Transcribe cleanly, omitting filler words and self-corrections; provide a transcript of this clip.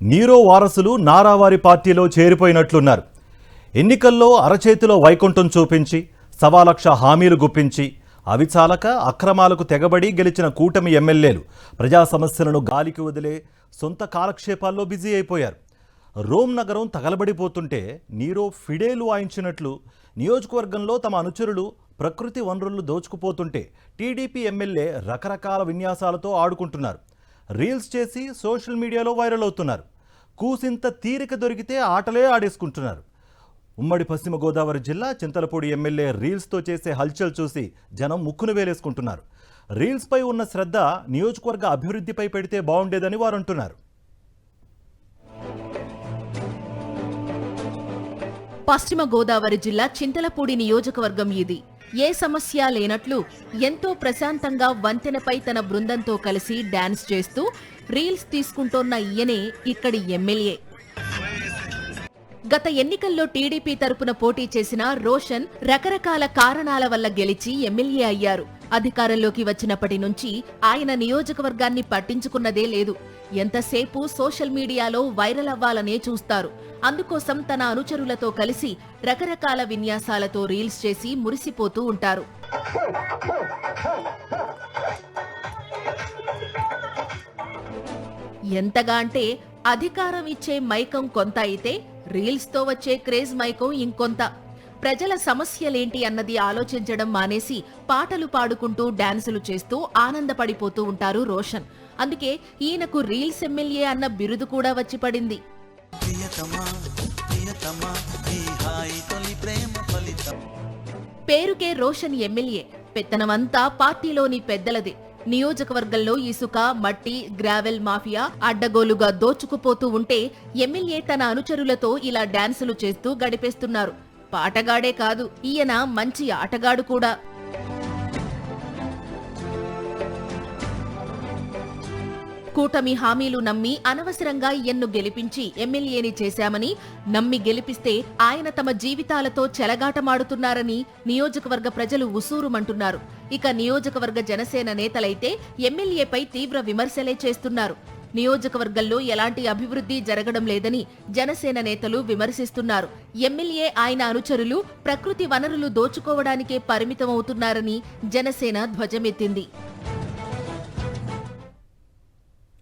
Nero వారసులు నారావారి పార్టీలో చేరిపోయినట్లున్నారు. ఎన్నికల్లో అరచేతిలో వైకుంఠం చూపించి 1,00,000 హామీలు గుప్పించి అవి చాలక అక్రమాలకు తెగబడి గెలిచిన కూటమి ఎమ్మెల్యేలు ప్రజా సమస్యలను గాలికి వదిలే సొంత కాలక్షేపాల్లో బిజీ అయిపోయారు. రోమ్ నగరం తగలబడిపోతుంటే నీరో ఫిడేలు వాయించినట్లు నియోజకవర్గంలో తమ అనుచరులు ప్రకృతి వనరులు దోచుకుపోతుంటే టీడీపీ ఎమ్మెల్యే రకరకాల విన్యాసాలతో ఆడుకుంటున్నారు. రీల్స్ చేసి సోషల్ మీడియాలో వైరల్ అవుతున్నారు. కూసింత తీరిక దొరికితే ఆటలే ఆడేసుకుంటున్నారు. ఉమ్మడి పశ్చిమ గోదావరి జిల్లా చింతలపూడి ఎమ్మెల్యే రీల్స్తో చేసే హల్చల్ చూసి జనం ముక్కును వేలేసుకుంటున్నారు. రీల్స్పై ఉన్న శ్రద్ధ నియోజకవర్గ అభివృద్ధిపై పెడితే బాగుండేదని వారు అంటున్నారు. పశ్చిమ గోదావరి జిల్లా చింతలపూడి నియోజకవర్గం ఇది. ఏ సమస్య లేనట్లు ఎంతో ప్రశాంతంగా వంతెనపై తన బృందంతో కలిసి డాన్స్ చేస్తూ రీల్స్ తీసుకుంటోన్న ఈయనే ఇక్కడి ఎమ్మెల్యే. గత ఎన్నికల్లో టీడీపీ తరపున పోటీ చేసిన రోషన్ రకరకాల కారణాల వల్ల గెలిచి ఎమ్మెల్యే అయ్యారు. అధికారంలోకి వచ్చినప్పటి నుంచి ఆయన నియోజకవర్గాన్ని పట్టించుకున్నదే లేదు. ఎంతసేపు సోషల్ మీడియాలో వైరల్ అవ్వాలనే చూస్తారు. అందుకోసం తన అనుచరులతో కలిసి రకరకాల విన్యాసాలతో రీల్స్ చేసి మురిసిపోతూ ఉంటారు. ఎంతగా అంటే అధికారం ఇచ్చే మైకం కొంత అయితే రీల్స్తో వచ్చే క్రేజ్ మైకం ఇంకొంత. ప్రజల సమస్యలేంటి అన్నది ఆలోచించడం మానేసి పాటలు పాడుకుంటూ డాన్సులు చేస్తూ ఆనందపడిపోతూ ఉంటారు రోషన్. అందుకే ఈయనకు రీల్స్ ఎమ్మెల్యే అన్న బిరుదు కూడా వచ్చి పడింది. పేరుకే రోషన్ ఎమ్మెల్యే, పెత్తనమంతా పార్టీలోని పెద్దలదే. నియోజకవర్గంలో ఇసుక, మట్టి, గ్రావెల్ మాఫియా అడ్డగోలుగా దోచుకుపోతూ ఉంటే ఎమ్మెల్యే తన అనుచరులతో ఇలా డాన్సులు చేస్తూ గడిపేస్తున్నారు. పాటగాడే కాదు, ఈయన మంచి ఆటగాడు కూడా. కూటమి హామీలు నమ్మి అనవసరంగా ఈయన్ను గెలిపించి ఎమ్మెల్యేని చేశామని, నమ్మి గెలిపిస్తే ఆయన తమ జీవితాలతో చెలగాటమాడుతున్నారని నియోజకవర్గ ప్రజలు ఉసూరుమంటున్నారు. ఇక నియోజకవర్గ జనసేన నేతలైతే ఎమ్మెల్యేపై తీవ్ర విమర్శలే చేస్తున్నారు. నియోజకవర్గంలో ఎలాంటి అభివృద్ధి జరగడం లేదని జనసేన నేతలు విమర్శిస్తున్నారు. ఎమ్మెల్యే ఆయన అనుచరులు ప్రకృతి వనరులు దోచుకోవడానికే పరిమితమవుతున్నారని జనసేన ధ్వజమెత్తింది.